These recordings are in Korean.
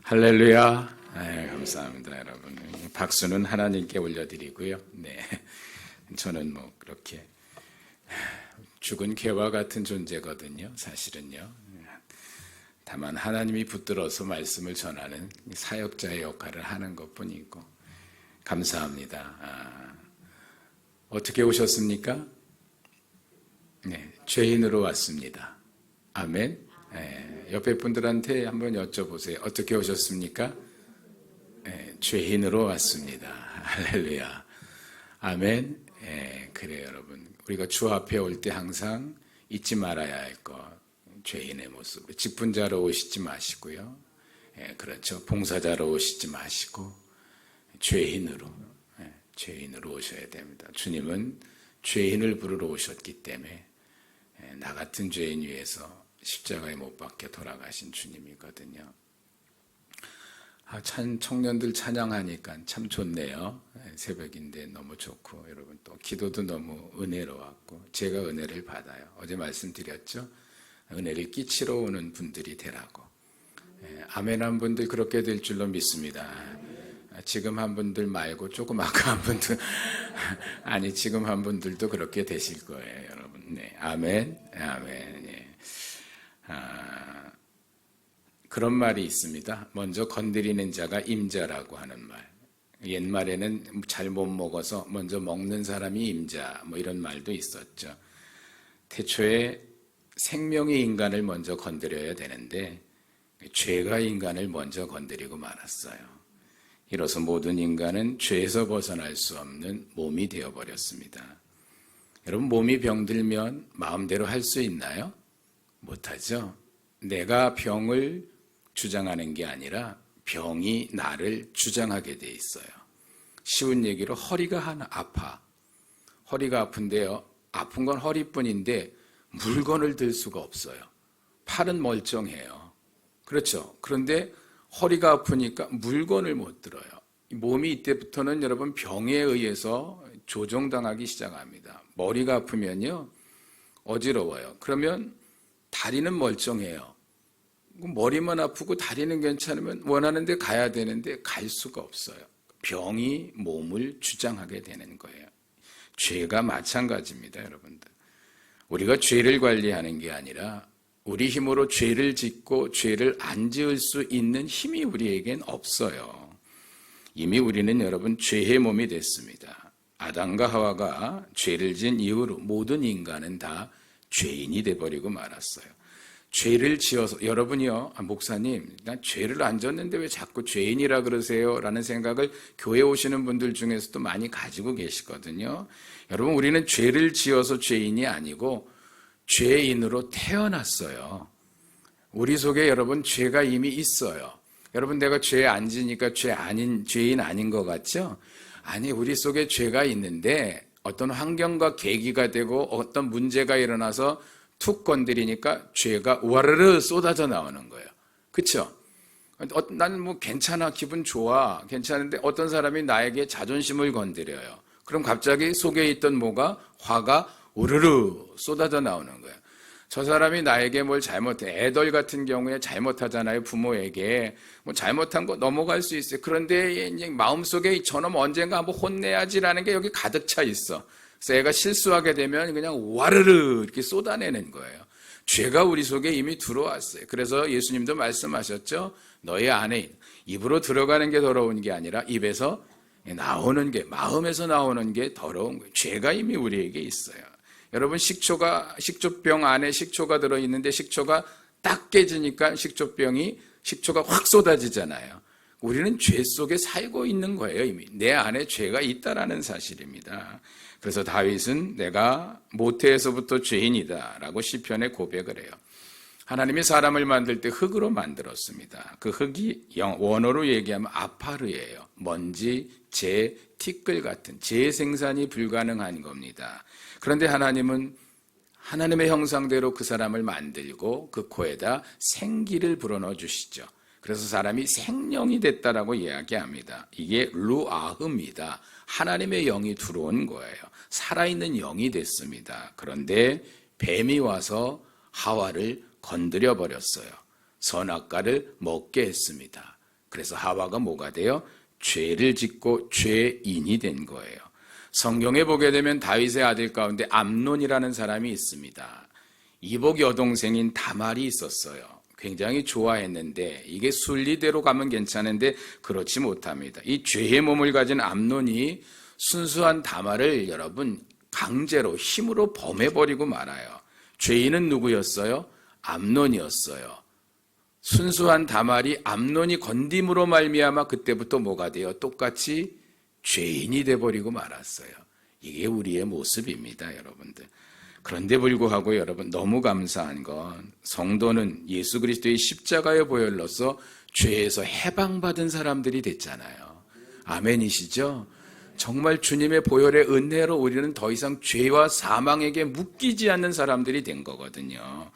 할렐루야. 감사합니다, 여러분. 박수는 하나님께 올려드리고요. 네, 저는 그렇게 죽은 개와 같은 존재거든요. 사실은요. 다만 하나님이 붙들어서 말씀을 전하는 사역자의 역할을 하는 것뿐이고 감사합니다. 어떻게 오셨습니까? 네, 죄인으로 왔습니다. 아멘. 옆에 분들한테 한번 여쭤보세요. 어떻게 오셨습니까? 죄인으로 왔습니다. 할렐루야. 아멘. 그래요, 여러분. 우리가 주 앞에 올 때 항상 잊지 말아야 할 것. 죄인의 모습. 직분자로 오시지 마시고요. 그렇죠. 봉사자로 오시지 마시고 죄인으로 오셔야 됩니다. 주님은 죄인을 부르러 오셨기 때문에 나 같은 죄인 위해서 십자가에 못 박혀 돌아가신 주님이거든요. 청년들 찬양하니까 참 좋네요. 새벽인데 너무 좋고 여러분 또 기도도 너무 은혜로웠고 제가 은혜를 받아요. 어제 말씀드렸죠. 은혜를 끼치러 오는 분들이 되라고. 아멘 한 분들 그렇게 될 줄로 믿습니다. 지금 한 분들 말고 조금 아까 한 분들 아니 지금 한 분들도 그렇게 되실 거예요, 여러분. 네, 아멘, 아멘. 그런 말이 있습니다. 먼저 건드리는 자가 임자라고 하는 말. 옛말에는 잘 못 먹어서 먼저 먹는 사람이 임자 이런 말도 있었죠. 태초에 생명의 인간을 먼저 건드려야 되는데 죄가 인간을 먼저 건드리고 말았어요. 이로써 모든 인간은 죄에서 벗어날 수 없는 몸이 되어버렸습니다. 여러분 몸이 병들면 마음대로 할 수 있나요? 못하죠. 내가 병을 주장하는 게 아니라 병이 나를 주장하게 돼 있어요. 쉬운 얘기로 허리가 하나 아파. 허리가 아픈데요. 아픈 건 허리뿐인데 물건을 들 수가 없어요. 팔은 멀쩡해요. 그렇죠. 그런데 허리가 아프니까 물건을 못 들어요. 몸이 이때부터는 여러분 병에 의해서 조종당하기 시작합니다. 머리가 아프면요. 어지러워요. 그러면 다리는 멀쩡해요. 머리만 아프고 다리는 괜찮으면 원하는 데 가야 되는데 갈 수가 없어요. 병이 몸을 주장하게 되는 거예요. 죄가 마찬가지입니다, 여러분들. 우리가 죄를 관리하는 게 아니라 우리 힘으로 죄를 짓고 죄를 안 지을 수 있는 힘이 우리에겐 없어요. 이미 우리는 여러분 죄의 몸이 됐습니다. 아담과 하와가 죄를 지은 이후로 모든 인간은 다 죄인이 돼버리고 말았어요. 죄를 지어서 여러분이요, 목사님 난 죄를 안 졌는데 왜 자꾸 죄인이라 그러세요? 라는 생각을 교회 오시는 분들 중에서도 많이 가지고 계시거든요. 여러분 우리는 죄를 지어서 죄인이 아니고 죄인으로 태어났어요. 우리 속에 여러분 죄가 이미 있어요. 여러분 내가 죄 안 지니까 죄인 아닌 것 같죠? 아니 우리 속에 죄가 있는데 어떤 환경과 계기가 되고 어떤 문제가 일어나서 툭 건드리니까 죄가 와르르 쏟아져 나오는 거예요. 그렇죠? 나는 괜찮아, 기분 좋아, 괜찮은데 어떤 사람이 나에게 자존심을 건드려요. 그럼 갑자기 속에 있던 화가 우르르 쏟아져 나오는 거예요. 저 사람이 나에게 뭘 잘못해. 애들 같은 경우에 잘못하잖아요. 부모에게. 잘못한 거 넘어갈 수 있어요. 그런데 마음속에 저놈 언젠가 한번 혼내야지라는 게 여기 가득 차 있어. 그래서 애가 실수하게 되면 그냥 와르르 이렇게 쏟아내는 거예요. 죄가 우리 속에 이미 들어왔어요. 그래서 예수님도 말씀하셨죠. 너희 안에 입으로 들어가는 게 더러운 게 아니라 입에서 나오는 게, 마음에서 나오는 게 더러운 거예요. 죄가 이미 우리에게 있어요. 여러분 식초병 안에 식초가 들어있는데 식초가 딱 깨지니까 식초가 확 쏟아지잖아요. 우리는 죄 속에 살고 있는 거예요. 이미 내 안에 죄가 있다라는 사실입니다. 그래서 다윗은 내가 모태에서부터 죄인이다 라고 시편에 고백을 해요. 하나님이 사람을 만들 때 흙으로 만들었습니다. 그 흙이 원어로 얘기하면 아파르예요. 먼지, 재, 티끌 같은 재생산이 불가능한 겁니다. 그런데 하나님은 하나님의 형상대로 그 사람을 만들고 그 코에다 생기를 불어넣어 주시죠. 그래서 사람이 생명이 됐다라고 이야기합니다. 이게 루아흐입니다. 하나님의 영이 들어온 거예요. 살아있는 영이 됐습니다. 그런데 뱀이 와서 하와를 건드려 버렸어요. 선악과를 먹게 했습니다. 그래서 하와가 뭐가 돼요? 죄를 짓고 죄인이 된 거예요. 성경에 보게 되면 다윗의 아들 가운데 암논이라는 사람이 있습니다. 이복 여동생인 다말이 있었어요. 굉장히 좋아했는데 이게 순리대로 가면 괜찮은데 그렇지 못합니다. 이 죄의 몸을 가진 암논이 순수한 다말을 여러분 강제로 힘으로 범해버리고 말아요. 죄인은 누구였어요? 암논이었어요. 순수한 다말이 암논이 건딤으로 말미암아 그때부터 뭐가 돼요? 똑같이 죄인이 돼버리고 말았어요. 이게 우리의 모습입니다, 여러분들. 그런데 불구하고 여러분 너무 감사한 건 성도는 예수 그리스도의 십자가의 보혈로서 죄에서 해방받은 사람들이 됐잖아요. 아멘이시죠? 정말 주님의 보혈의 은혜로 우리는 더 이상 죄와 사망에게 묶이지 않는 사람들이 된 거거든요.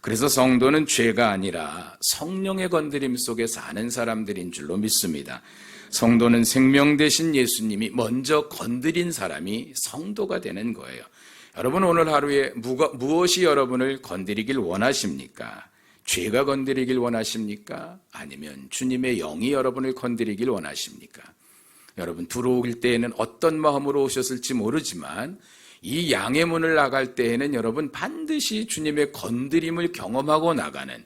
그래서 성도는 죄가 아니라 성령의 건드림 속에 사는 사람들인 줄로 믿습니다. 성도는 생명 되신 예수님이 먼저 건드린 사람이 성도가 되는 거예요. 여러분 오늘 하루에 무엇이 여러분을 건드리길 원하십니까? 죄가 건드리길 원하십니까? 아니면 주님의 영이 여러분을 건드리길 원하십니까? 여러분 들어오길 때에는 어떤 마음으로 오셨을지 모르지만 이 양의 문을 나갈 때에는 여러분 반드시 주님의 건드림을 경험하고 나가는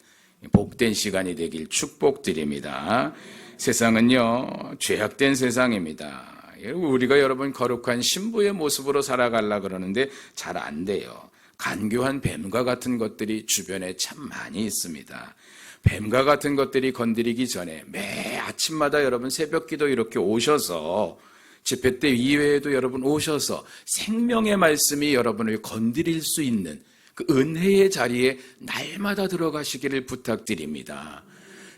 복된 시간이 되길 축복드립니다. 세상은요 죄악된 세상입니다. 우리가 여러분 거룩한 신부의 모습으로 살아가려고 그러는데 잘 안 돼요. 간교한 뱀과 같은 것들이 주변에 참 많이 있습니다. 뱀과 같은 것들이 건드리기 전에 매 아침마다 여러분 새벽기도 이렇게 오셔서 집회 때 이외에도 여러분 오셔서 생명의 말씀이 여러분을 건드릴 수 있는 그 은혜의 자리에 날마다 들어가시기를 부탁드립니다.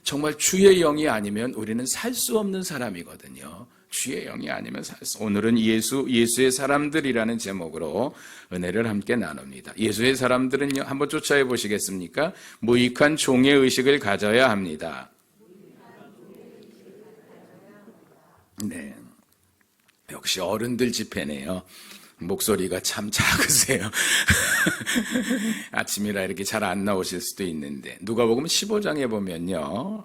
정말 주의 영이 아니면 우리는 살 수 없는 사람이거든요. 주의 영이 아니면 오늘은 예수의 사람들이라는 제목으로 은혜를 함께 나눕니다. 예수의 사람들은요, 한번 쫓아해 보시겠습니까? 무익한 종의 의식을 가져야 합니다. 네, 역시 어른들 집회네요. 목소리가 참 작으세요. 아침이라 이렇게 잘 안 나오실 수도 있는데 누가복음 15장에 보면요,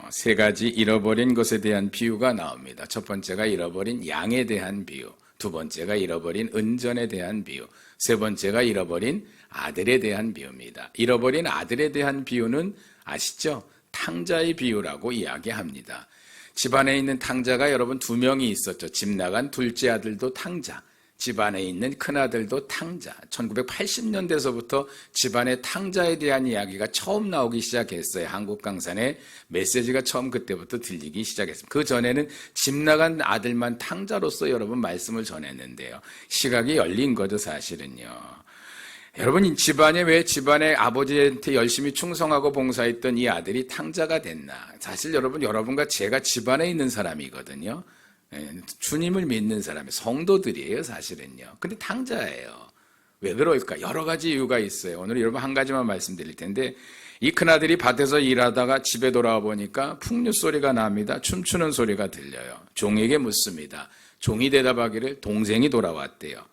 세 가지 잃어버린 것에 대한 비유가 나옵니다. 첫 번째가 잃어버린 양에 대한 비유, 두 번째가 잃어버린 은전에 대한 비유, 세 번째가 잃어버린 아들에 대한 비유입니다. 잃어버린 아들에 대한 비유는 아시죠? 탕자의 비유라고 이야기합니다. 집안에 있는 탕자가 여러분 두 명이 있었죠. 집 나간 둘째 아들도 탕자, 집안에 있는 큰아들도 탕자. 1980년대서부터 집안의 탕자에 대한 이야기가 처음 나오기 시작했어요. 한국 강산에 메시지가 처음 그때부터 들리기 시작했습니다. 그 전에는 집 나간 아들만 탕자로서 여러분 말씀을 전했는데요. 시각이 열린 거죠, 사실은요. 여러분 집안에 왜 집안의 아버지한테 열심히 충성하고 봉사했던 이 아들이 탕자가 됐나? 사실 여러분과 제가 집안에 있는 사람이거든요. 주님을 믿는 사람이 성도들이에요, 사실은요. 근데 탕자예요. 왜 그럴까? 여러 가지 이유가 있어요. 오늘 여러분 한 가지만 말씀드릴 텐데, 이 큰아들이 밭에서 일하다가 집에 돌아와 보니까 풍류 소리가 납니다. 춤추는 소리가 들려요. 종에게 묻습니다. 종이 대답하기를 동생이 돌아왔대요.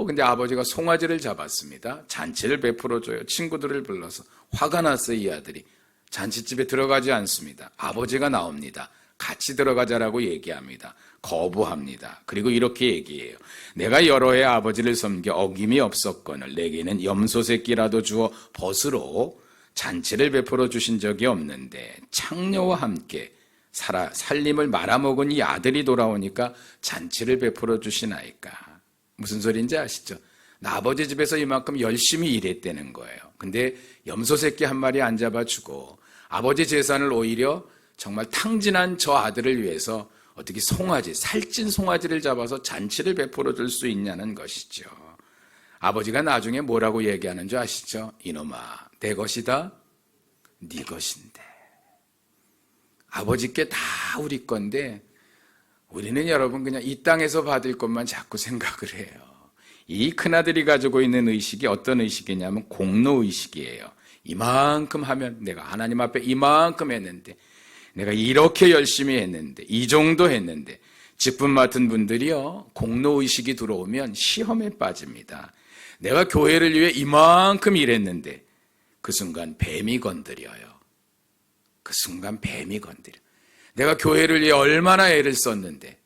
근데 아버지가 송아지를 잡았습니다. 잔치를 베풀어줘요. 친구들을 불러서. 화가 났어요, 이 아들이. 잔치집에 들어가지 않습니다. 아버지가 나옵니다. 같이 들어가자라고 얘기합니다. 거부합니다. 그리고 이렇게 얘기해요. 내가 여러 해 아버지를 섬겨 어김이 없었거늘 내게는 염소 새끼라도 주어 벗으로 잔치를 베풀어 주신 적이 없는데 창녀와 함께 살림을 말아먹은 이 아들이 돌아오니까 잔치를 베풀어 주시나이까. 무슨 소리인지 아시죠? 나 아버지 집에서 이만큼 열심히 일했다는 거예요. 근데 염소 새끼 한 마리 안 잡아주고 아버지 재산을 오히려 정말 탕진한 저 아들을 위해서 어떻게 살찐 송아지를 잡아서 잔치를 베풀어 줄 수 있냐는 것이죠. 아버지가 나중에 뭐라고 얘기하는 줄 아시죠? 이놈아, 내 것이다, 네 것인데. 아버지께 다 우리 건데 우리는 여러분 그냥 이 땅에서 받을 것만 자꾸 생각을 해요. 이 큰아들이 가지고 있는 의식이 어떤 의식이냐면 공로의식이에요. 이만큼 하면 내가 하나님 앞에 이만큼 했는데, 내가 이렇게 열심히 했는데, 이 정도 했는데, 직분 맡은 분들이요, 공로의식이 들어오면 시험에 빠집니다. 내가 교회를 위해 이만큼 일했는데 그 순간 뱀이 건드려요. 그 순간 뱀이 건드려. 내가 교회를 위해 얼마나 애를 썼는데,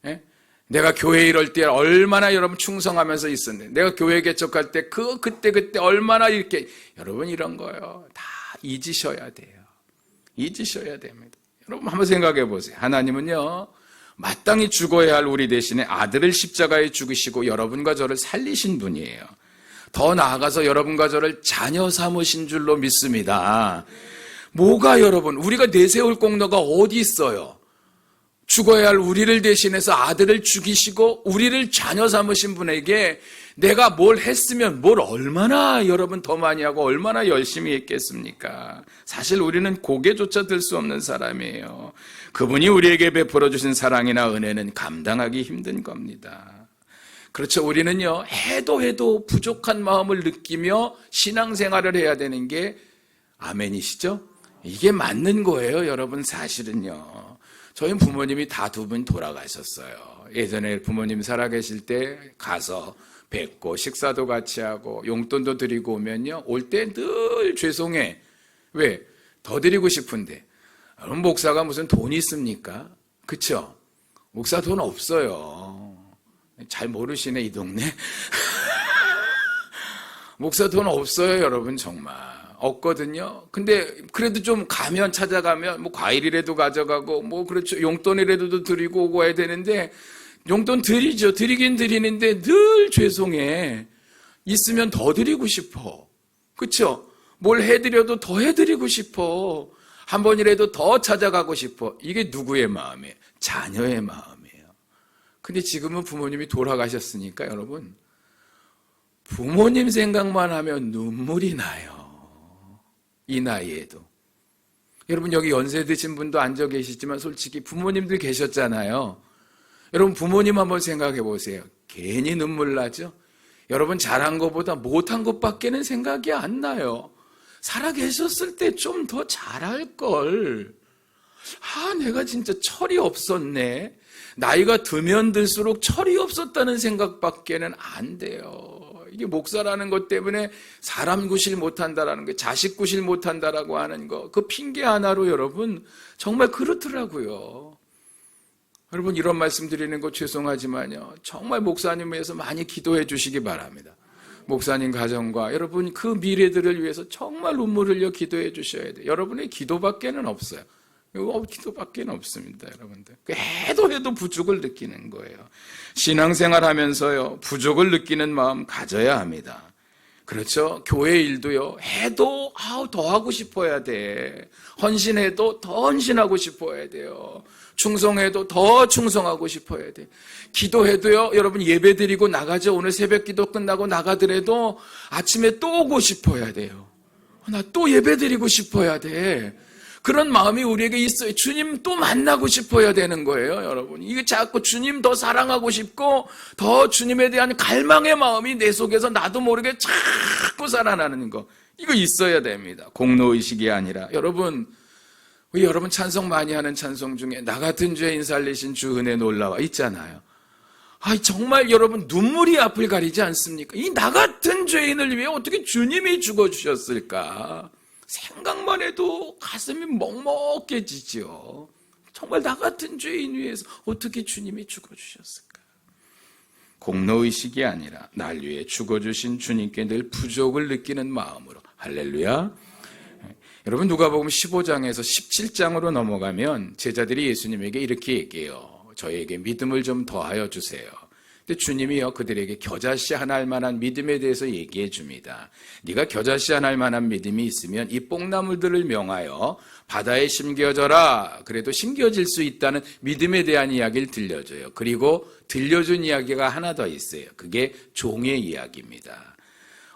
예? 내가 교회 이럴 때 얼마나 여러분 충성하면서 있었는데, 내가 교회 개척할 때 그때 얼마나 이렇게, 여러분 이런 거요 다 잊으셔야 돼요. 잊으셔야 됩니다. 여러분 한번 생각해 보세요. 하나님은요 마땅히 죽어야 할 우리 대신에 아들을 십자가에 죽이시고 여러분과 저를 살리신 분이에요. 더 나아가서 여러분과 저를 자녀 삼으신 줄로 믿습니다. 뭐가 여러분, 우리가 내세울 공로가 어디 있어요? 죽어야 할 우리를 대신해서 아들을 죽이시고 우리를 자녀 삼으신 분에게 내가 뭘 했으면 뭘 얼마나 여러분 더 많이 하고 얼마나 열심히 했겠습니까? 사실 우리는 고개조차 들 수 없는 사람이에요. 그분이 우리에게 베풀어 주신 사랑이나 은혜는 감당하기 힘든 겁니다. 그렇죠. 우리는요 해도 부족한 마음을 느끼며 신앙생활을 해야 되는 게 아멘이시죠? 이게 맞는 거예요, 여러분. 사실은요. 저희 부모님이 다 두 분 돌아가셨어요. 예전에 부모님 살아계실 때 가서 뵙고 식사도 같이 하고 용돈도 드리고 오면요, 올 때 늘 죄송해. 왜? 더 드리고 싶은데. 여러분, 목사가 무슨 돈이 있습니까? 그쵸? 목사 돈 없어요. 잘 모르시네, 이 동네. 목사 돈 없어요, 여러분. 정말 없거든요. 근데 그래도 좀 가면, 찾아가면 뭐 과일이라도 가져가고 뭐 그렇죠, 용돈이라도 드리고 오고 해야 되는데, 용돈 드리죠. 드리긴 드리는데 늘 죄송해. 있으면 더 드리고 싶어. 그쵸? 뭘 해드려도 더 해드리고 싶어. 한 번이라도 더 찾아가고 싶어. 이게 누구의 마음이에요? 자녀의 마음이에요. 근데 지금은 부모님이 돌아가셨으니까 여러분, 부모님 생각만 하면 눈물이 나요. 이 나이에도. 여러분, 여기 연세 드신 분도 앉아 계시지만 솔직히 부모님들 계셨잖아요. 여러분, 부모님 한번 생각해 보세요. 괜히 눈물 나죠? 여러분, 잘한 것보다 못한 것밖에는 생각이 안 나요. 살아 계셨을 때 좀 더 잘할 걸. 내가 진짜 철이 없었네. 나이가 들면 들수록 철이 없었다는 생각밖에는 안 돼요. 이게 목사라는 것 때문에 사람 구실 못한다라는 거, 자식 구실 못한다라고 하는 거, 그 핑계 하나로 여러분 정말 그렇더라고요. 여러분, 이런 말씀 드리는 거 죄송하지만요, 정말 목사님 위해서 많이 기도해 주시기 바랍니다. 목사님 가정과 여러분 그 미래들을 위해서 정말 눈물을 흘려 기도해 주셔야 돼요. 여러분의 기도밖에는 없어요. 기도밖에는 없습니다, 여러분들. 해도 부족을 느끼는 거예요. 신앙생활 하면서요, 부족을 느끼는 마음 가져야 합니다. 그렇죠? 교회 일도요, 해도 더 하고 싶어야 돼. 헌신해도 더 헌신하고 싶어야 돼요. 충성해도 더 충성하고 싶어야 돼. 기도해도요, 여러분 예배 드리고 나가죠. 오늘 새벽 기도 끝나고 나가더라도 아침에 또 오고 싶어야 돼요. 나 또 예배 드리고 싶어야 돼. 그런 마음이 우리에게 있어요. 주님 또 만나고 싶어야 되는 거예요, 여러분. 이게 자꾸 주님 더 사랑하고 싶고 더 주님에 대한 갈망의 마음이 내 속에서 나도 모르게 자꾸 살아나는 거. 이거 있어야 됩니다. 공로의식이 아니라. 여러분, 우리 여러분 찬송 많이 하는 찬송 중에 나 같은 죄인 살리신 주 은혜 놀라와 있잖아요. 정말 여러분 눈물이 앞을 가리지 않습니까? 이 나 같은 죄인을 위해 어떻게 주님이 죽어주셨을까? 생각만 해도 가슴이 먹먹해지죠. 정말 나 같은 죄인 위해서 어떻게 주님이 죽어주셨을까? 공로의식이 아니라 날 위해 죽어주신 주님께 늘 부족을 느끼는 마음으로. 할렐루야. 여러분, 누가복음 15장에서 17장으로 넘어가면 제자들이 예수님에게 이렇게 얘기해요. 저에게 믿음을 좀 더하여 주세요. 근데 주님이요, 그들에게 겨자씨 하나 할 만한 믿음에 대해서 얘기해 줍니다. 네가 겨자씨 하나 할 만한 믿음이 있으면 이 뽕나물들을 명하여 바다에 심겨져라. 그래도 심겨질 수 있다는 믿음에 대한 이야기를 들려줘요. 그리고 들려준 이야기가 하나 더 있어요. 그게 종의 이야기입니다.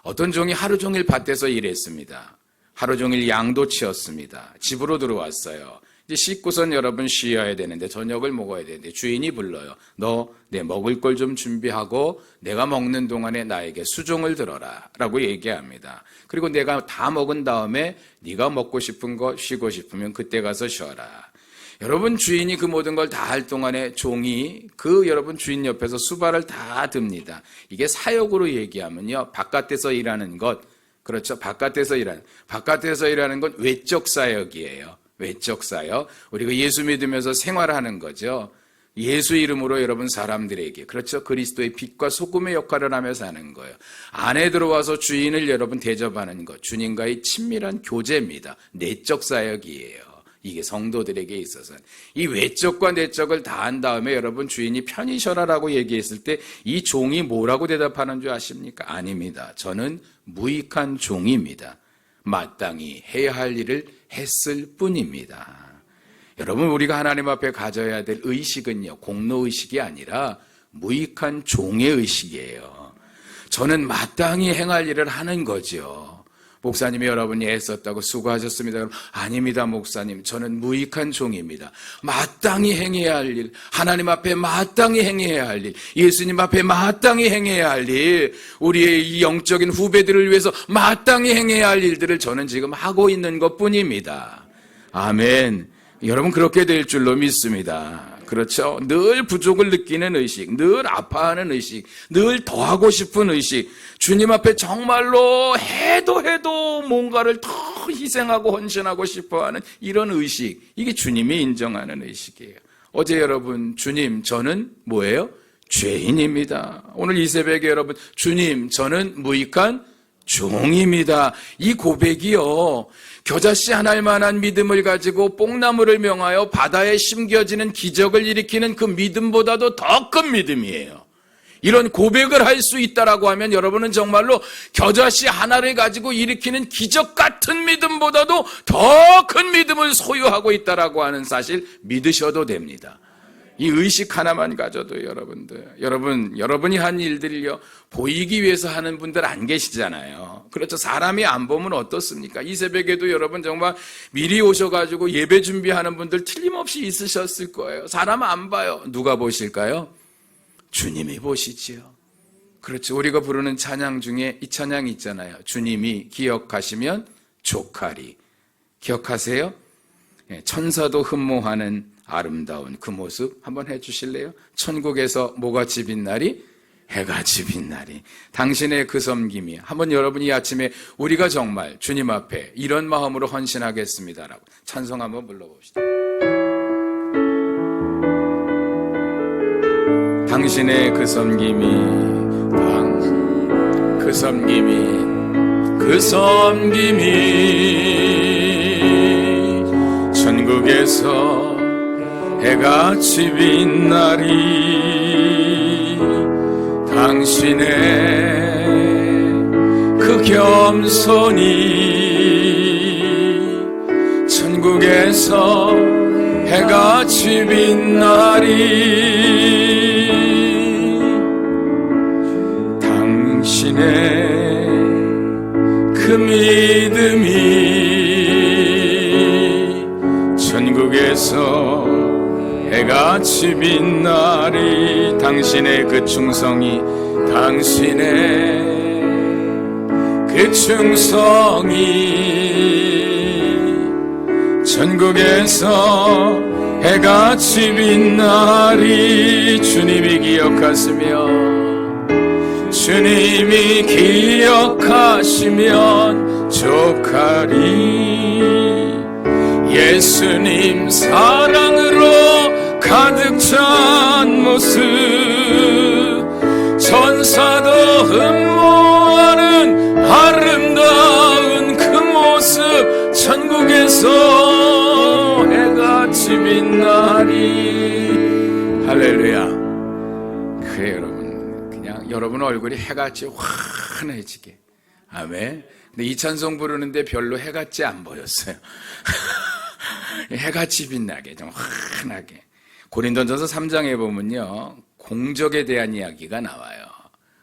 어떤 종이 하루 종일 밭에서 일했습니다. 하루 종일 양도 치었습니다. 집으로 들어왔어요. 이제 씻고선 여러분 쉬어야 되는데, 저녁을 먹어야 되는데 주인이 불러요. 너 내 먹을 걸 좀 준비하고 내가 먹는 동안에 나에게 수종을 들어라 라고 얘기합니다. 그리고 내가 다 먹은 다음에 네가 먹고 싶은 거 쉬고 싶으면 그때 가서 쉬어라. 여러분, 주인이 그 모든 걸 다 할 동안에 종이 여러분 주인 옆에서 수발을 다 듭니다. 이게 사역으로 얘기하면요, 바깥에서 일하는 것. 그렇죠. 바깥에서 일하는 건 외적 사역이에요. 외적 사역. 우리가 예수 믿으면서 생활하는 거죠. 예수 이름으로 여러분 사람들에게, 그렇죠? 그리스도의 빛과 소금의 역할을 하며 사는 거예요. 안에 들어와서 주인을 여러분 대접하는 것, 주님과의 친밀한 교제입니다. 내적 사역이에요. 이게 성도들에게 있어서는. 이 외적과 내적을 다 한 다음에 여러분 주인이 편히 쉬어라라고 얘기했을 때 이 종이 뭐라고 대답하는 줄 아십니까? 아닙니다. 저는 무익한 종입니다. 마땅히 해야 할 일을 했을 뿐입니다. 여러분, 우리가 하나님 앞에 가져야 될 의식은요, 공로의식이 아니라 무익한 종의 의식이에요. 저는 마땅히 행할 일을 하는 거죠. 목사님이 여러분이 애썼다고 수고하셨습니다. 그럼 아닙니다, 목사님. 저는 무익한 종입니다. 마땅히 행해야 할 일, 하나님 앞에 마땅히 행해야 할 일, 예수님 앞에 마땅히 행해야 할 일, 우리의 이 영적인 후배들을 위해서 마땅히 행해야 할 일들을 저는 지금 하고 있는 것뿐입니다. 아멘. 여러분, 그렇게 될 줄로 믿습니다. 그렇죠? 늘 부족을 느끼는 의식, 늘 아파하는 의식, 늘 더하고 싶은 의식, 주님 앞에 정말로 해도 뭔가를 더 희생하고 헌신하고 싶어하는 이런 의식, 이게 주님이 인정하는 의식이에요. 어제 여러분, 주님, 저는 뭐예요? 죄인입니다. 오늘 이 새벽에 여러분, 주님, 저는 무익한 종입니다. 이 고백이요, 겨자씨 하나일 만한 믿음을 가지고 뽕나무를 명하여 바다에 심겨지는 기적을 일으키는 그 믿음보다도 더 큰 믿음이에요. 이런 고백을 할 수 있다라고 하면 여러분은 정말로 겨자씨 하나를 가지고 일으키는 기적 같은 믿음보다도 더 큰 믿음을 소유하고 있다라고 하는 사실 믿으셔도 됩니다. 이 의식 하나만 가져도 여러분이 한 일들을요, 보이기 위해서 하는 분들 안 계시잖아요. 그렇죠. 사람이 안 보면 어떻습니까? 이 새벽에도 여러분 정말 미리 오셔가지고 예배 준비하는 분들 틀림없이 있으셨을 거예요. 사람 안 봐요. 누가 보실까요? 주님이 보시지요. 그렇죠. 우리가 부르는 찬양 중에 이 찬양이 있잖아요. 주님이 기억하시면 족하리. 기억하세요? 천사도 흠모하는 아름다운 그 모습 한번 해주실래요? 천국에서 뭐같이 빛나리? 해같이 빛나리. 당신의 그 섬김이. 한번 여러분이 아침에 우리가 정말 주님 앞에 이런 마음으로 헌신하겠습니다라고 찬송 한번 불러봅시다. 당신의 그 섬김이, 그 섬김이 천국에서 해같이 빛나리. 당신의 그 겸손이 천국에서 해같이 빛나리. 당신의 그 믿음이 천국에서 해같이 빛나리. 당신의 그 충성이, 당신의 그 충성이 천국에서 해같이 빛나리. 주님이 기억하시면 족하리. 예수님 사랑으로 가득 찬 모습, 천사도 흠모하는 아름다운 그 모습, 천국에서 해같이 빛나리. 할렐루야. 그래 여러분, 그냥 여러분 얼굴이 해같이 환해지게. 아멘. 근데 이 찬송 부르는데 별로 해같이 안 보였어요. 해같이 빛나게, 좀 환하게. 고린도전서 3장에 보면요, 공적에 대한 이야기가 나와요.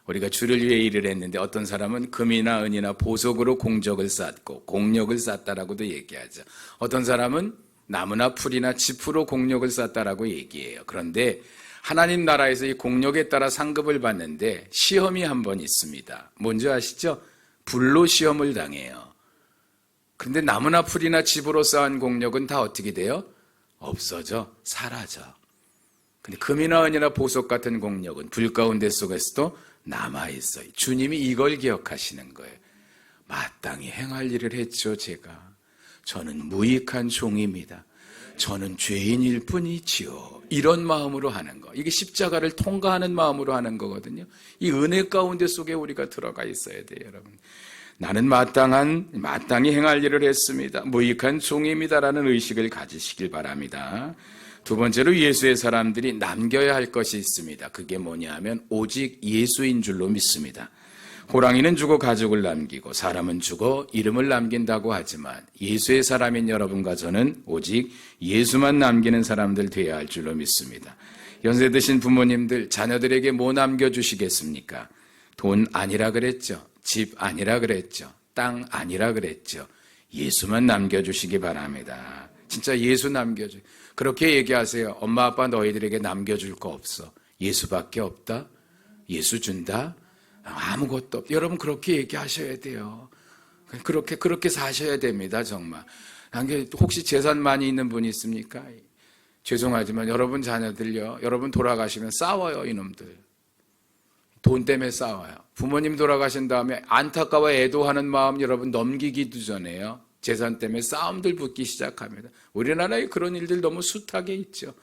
우리가 주를 위해 일을 했는데 어떤 사람은 금이나 은이나 보석으로 공적을 쌓고 공력을 쌓다라고도 얘기하죠. 어떤 사람은 나무나 풀이나 지푸로 공력을 쌓다라고 얘기해요. 그런데 하나님 나라에서 이 공력에 따라 상급을 받는데 시험이 한 번 있습니다. 뭔지 아시죠? 불로 시험을 당해요. 그런데 나무나 풀이나 집으로 쌓은 공력은 다 어떻게 돼요? 없어져, 사라져. 근데 금이나 은이나 보석 같은 공력은 불 가운데 속에서도 남아있어요. 주님이 이걸 기억하시는 거예요. 마땅히 행할 일을 했죠, 제가. 저는 무익한 종입니다. 저는 죄인일 뿐이지요. 이런 마음으로 하는 거. 이게 십자가를 통과하는 마음으로 하는 거거든요. 이 은혜 가운데 속에 우리가 들어가 있어야 돼요, 여러분. 나는 마땅히 행할 일을 했습니다. 무익한 종입니다라는 의식을 가지시길 바랍니다. 두 번째로 예수의 사람들이 남겨야 할 것이 있습니다. 그게 뭐냐 하면 오직 예수인 줄로 믿습니다. 호랑이는 죽어 가죽을 남기고 사람은 죽어 이름을 남긴다고 하지만 예수의 사람인 여러분과 저는 오직 예수만 남기는 사람들 되어야 할 줄로 믿습니다. 연세 드신 부모님들 자녀들에게 뭐 남겨주시겠습니까? 돈 아니라 그랬죠. 집 아니라 그랬죠. 땅 아니라 그랬죠. 예수만 남겨주시기 바랍니다. 진짜 예수 남겨줘. 그렇게 얘기하세요. 엄마 아빠 너희들에게 남겨줄 거 없어. 예수밖에 없다. 예수 준다. 아무것도 없다. 여러분 그렇게 얘기하셔야 돼요. 그렇게 사셔야 됩니다. 정말. 혹시 재산 많이 있는 분이 있습니까? 죄송하지만 여러분 자녀들요. 여러분 돌아가시면 싸워요. 이놈들. 돈 때문에 싸워요. 부모님 돌아가신 다음에 안타까워 애도하는 마음 여러분 넘기기도 전에요. 재산 때문에 싸움들 붙기 시작합니다. 우리나라에 그런 일들 너무 숱하게 있죠.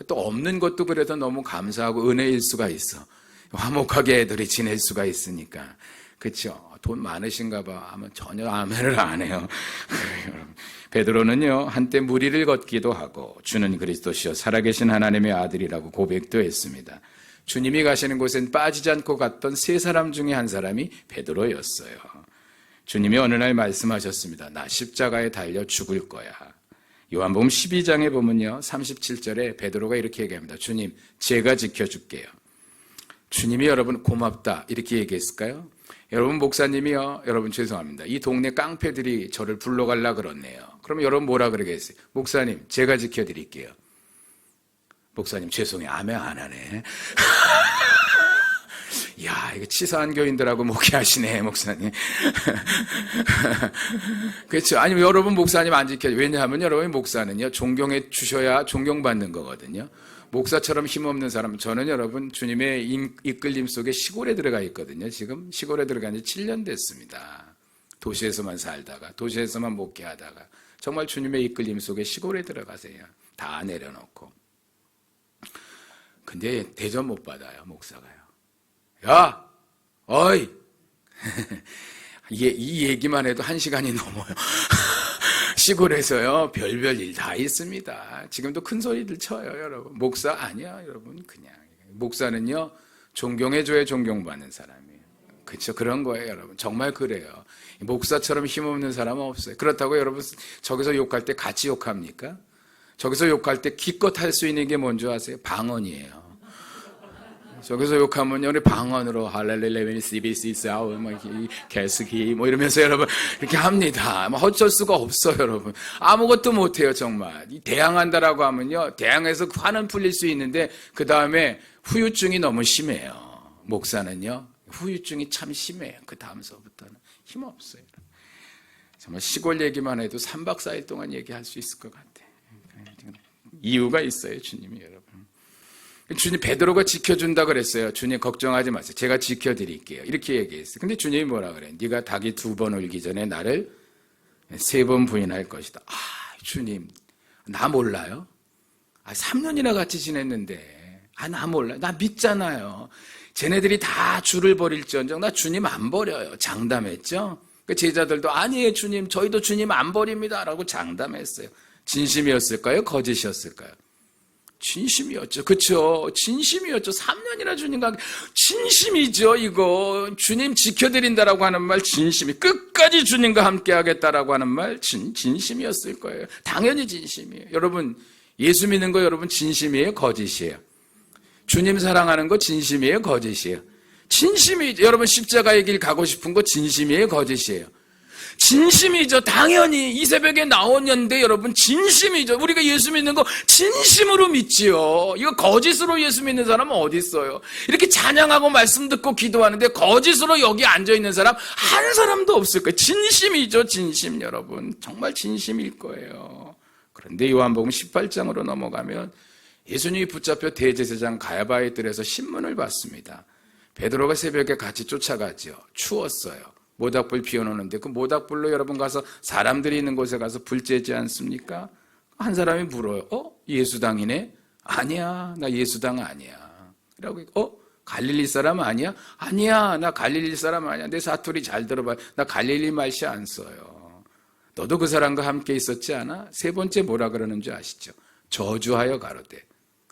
또 없는 것도 그래도 너무 감사하고 은혜일 수가 있어. 화목하게 애들이 지낼 수가 있으니까. 그렇죠? 돈 많으신가 봐 하면 전혀 아멘을 안 해요. 베드로는요 한때 무리를 걷기도 하고 주는 그리스도시요 살아계신 하나님의 아들이라고 고백도 했습니다. 주님이 가시는 곳엔 빠지지 않고 갔던 세 사람 중에 한 사람이 베드로였어요. 주님이 어느 날 말씀하셨습니다. 나 십자가에 달려 죽을 거야. 요한복음 12장에 보면요 37절에 베드로가 이렇게 얘기합니다. 주님 제가 지켜줄게요. 주님이 여러분 고맙다 이렇게 얘기했을까요? 여러분 목사님이요 여러분 죄송합니다. 이 동네 깡패들이 저를 불러가려 그러네요. 그러면 여러분 뭐라 그러겠어요? 목사님 제가 지켜드릴게요. 목사님 죄송해요. 아멘 안 하네. 야, 이거 치사한 교인들하고 목회하시네, 목사님. 그렇죠. 아니면 여러분 목사님 안 지켜요. 왜냐하면 여러분 목사는요, 존경해 주셔야 존경받는 거거든요. 목사처럼 힘없는 사람, 저는 여러분 주님의 이끌림 속에 시골에 들어가 있거든요. 지금 시골에 들어간 지 7년 됐습니다. 도시에서만 살다가, 도시에서만 목회하다가, 정말 주님의 이끌림 속에 시골에 들어가세요. 다 내려놓고. 근데 대접 못 받아요, 목사가요. 야! 어이! 이 얘기만 해도 1시간이 넘어요. 시골에서요, 별별 일 다 있습니다. 지금도 큰 소리들 쳐요, 여러분. 목사 아니야, 여러분. 그냥. 목사는요, 존경해줘야 존경받는 사람이에요. 그렇죠? 그런 거예요, 여러분. 정말 그래요. 목사처럼 힘없는 사람은 없어요. 그렇다고 여러분, 저기서 욕할 때 같이 욕합니까? 저기서 욕할 때 기껏 할 수 있는 게 뭔지 아세요? 방언이에요. 저기서 욕하면 우리 방언으로 할렐루야 시비시사우 개스기 뭐 이러면서 여러분 이렇게 합니다. 어쩔 수가 없어요, 여러분. 아무것도 못해요, 정말. 대항한다라고 하면요, 대항해서 화는 풀릴 수 있는데 그 다음에 후유증이 너무 심해요. 목사는요, 후유증이 참 심해요. 그 다음서부터는 힘 없어요. 정말 시골 얘기만 해도 3박 4일 동안 얘기할 수 있을 것 같아요. 이유가 있어요, 주님이 여러분. 주님 베드로가 지켜준다 그랬어요. 주님 걱정하지 마세요. 제가 지켜드릴게요. 이렇게 얘기했어요. 근데 주님이 뭐라 그래? 네가 닭이 2번 울기 전에 나를 3번 부인할 것이다. 아, 주님 나 몰라요? 3년이나 같이 지냈는데 나 몰라요. 나 믿잖아요. 쟤네들이 다 주를 버릴지언정 나 주님 안 버려요. 장담했죠. 그 제자들도 아니에요 주님, 저희도 주님 안 버립니다 라고 장담했어요. 진심이었을까요? 거짓이었을까요? 진심이었죠. 그렇죠. 진심이었죠. 3년이나 주님과 진심이죠. 이거 주님 지켜드린다라고 하는 말 진심이, 끝까지 주님과 함께 하겠다라고 하는 말 진심이었을 거예요. 당연히 진심이에요. 여러분 예수 믿는 거 여러분 진심이에요? 거짓이에요? 주님 사랑하는 거 진심이에요? 거짓이에요? 진심이죠. 여러분 십자가의 길 가고 싶은 거 진심이에요? 거짓이에요? 진심이죠. 당연히 이 새벽에 나오는데 여러분 진심이죠. 우리가 예수 믿는 거 진심으로 믿지요. 이거 거짓으로 예수 믿는 사람은 어디 있어요? 이렇게 찬양하고 말씀 듣고 기도하는데 거짓으로 여기 앉아있는 사람 한 사람도 없을 거예요. 진심이죠. 진심 여러분. 정말 진심일 거예요. 그런데 요한복음 18장으로 넘어가면 예수님이 붙잡혀 대제사장 가야바의 뜰에서 신문을 받습니다. 베드로가 새벽에 같이 쫓아가죠. 추웠어요. 모닥불 피워놓는데 그 모닥불로 여러분 가서 사람들이 있는 곳에 가서 불 쬐지 않습니까? 한 사람이 물어요. 예수당이네? 아니야, 나 예수당 아니야. 라고, 갈릴리 사람 아니야? 아니야, 나 갈릴리 사람 아니야. 내 사투리 잘 들어봐. 나 갈릴리 말씨 안 써요. 너도 그 사람과 함께 있었지 않아? 세 번째 뭐라 그러는 줄 아시죠? 저주하여 가로되.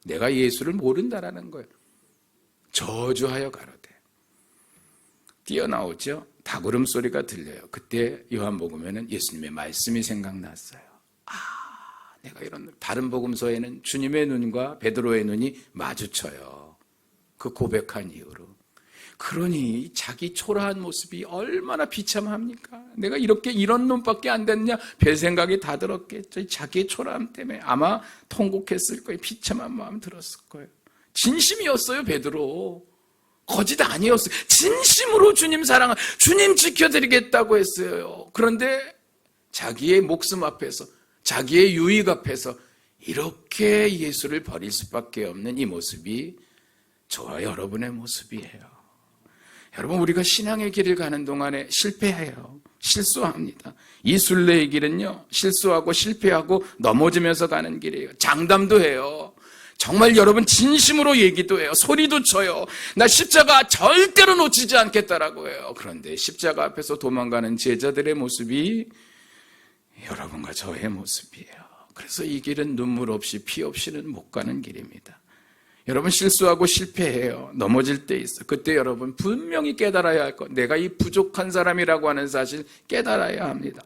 내가 예수를 모른다라는 거예요. 저주하여 가로되. 뛰어나오죠? 닭울음 소리가 들려요. 그때 요한복음에는 예수님의 말씀이 생각났어요. 내가 이런 다른 복음서에는 주님의 눈과 베드로의 눈이 마주쳐요. 그 고백한 이후로. 그러니 자기 초라한 모습이 얼마나 비참합니까? 내가 이런 놈밖에 안 됐냐? 별 생각이 다 들었겠죠. 자기의 초라함 때문에 아마 통곡했을 거예요. 비참한 마음 들었을 거예요. 진심이었어요, 베드로. 거짓 아니었어요. 진심으로 주님 사랑을, 주님 지켜드리겠다고 했어요. 그런데 자기의 목숨 앞에서, 자기의 유익 앞에서 이렇게 예수를 버릴 수밖에 없는 이 모습이 저와 여러분의 모습이에요. 여러분, 우리가 신앙의 길을 가는 동안에 실패해요. 실수합니다. 이 순례의 길은요, 실수하고 실패하고 넘어지면서 가는 길이에요. 장담도 해요. 정말 여러분 진심으로 얘기도 해요. 소리도 쳐요. 나 십자가 절대로 놓치지 않겠다라고 해요. 그런데 십자가 앞에서 도망가는 제자들의 모습이 여러분과 저의 모습이에요. 그래서 이 길은 눈물 없이 피 없이는 못 가는 길입니다. 여러분 실수하고 실패해요. 넘어질 때 있어요. 그때 여러분 분명히 깨달아야 할 것. 내가 이 부족한 사람이라고 하는 사실 깨달아야 합니다.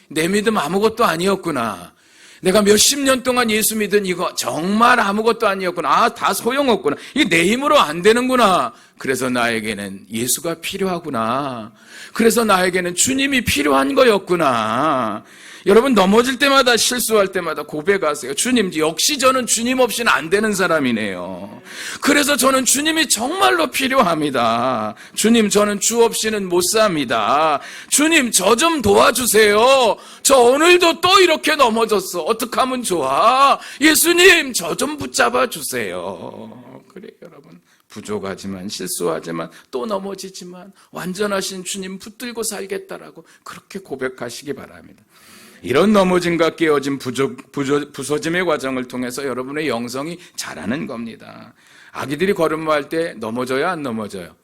내 믿음 아무것도 아니었구나. 내가 몇십 년 동안 예수 믿은 이거 정말 아무것도 아니었구나. 다 소용없구나. 이게 내 힘으로 안 되는구나. 그래서 나에게는 예수가 필요하구나. 그래서 나에게는 주님이 필요한 거였구나. 여러분 넘어질 때마다 실수할 때마다 고백하세요. 주님, 역시 저는 주님 없이는 안 되는 사람이네요. 그래서 저는 주님이 정말로 필요합니다. 주님, 저는 주 없이는 못 삽니다. 주님, 저 좀 도와주세요. 저 오늘도 또 이렇게 넘어졌어. 어떻게 하면 좋아? 예수님, 저 좀 붙잡아 주세요. 그래요, 여러분. 부족하지만 실수하지만 또 넘어지지만 완전하신 주님 붙들고 살겠다라고 그렇게 고백하시기 바랍니다. 이런 넘어짐과 깨어짐, 부서짐의 과정을 통해서 여러분의 영성이 자라는 겁니다. 아기들이 걸음마할 때 넘어져요, 안 넘어져요?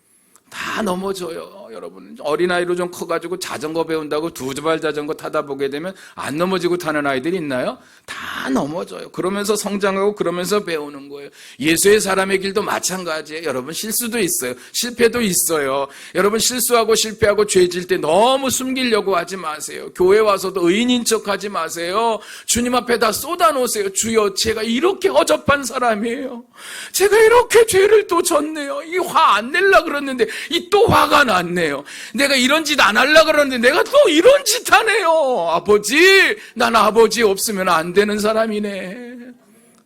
다 넘어져요. 여러분 어린아이로 좀 커가지고 자전거 배운다고 두 발 자전거 타다 보게 되면 안 넘어지고 타는 아이들이 있나요? 다 넘어져요. 그러면서 성장하고 그러면서 배우는 거예요. 예수의 사람의 길도 마찬가지예요. 여러분 실수도 있어요. 실패도 있어요. 여러분 실수하고 실패하고 죄질 때 너무 숨기려고 하지 마세요. 교회 와서도 의인인 척하지 마세요. 주님 앞에 다 쏟아놓으세요. 주여, 제가 이렇게 허접한 사람이에요. 제가 이렇게 죄를 또 졌네요. 이 화 안 내려고 그랬는데 이 또 화가 났네요. 내가 이런 짓 안 하려고 그러는데 내가 또 이런 짓 하네요. 아버지, 난 아버지 없으면 안 되는 사람이네.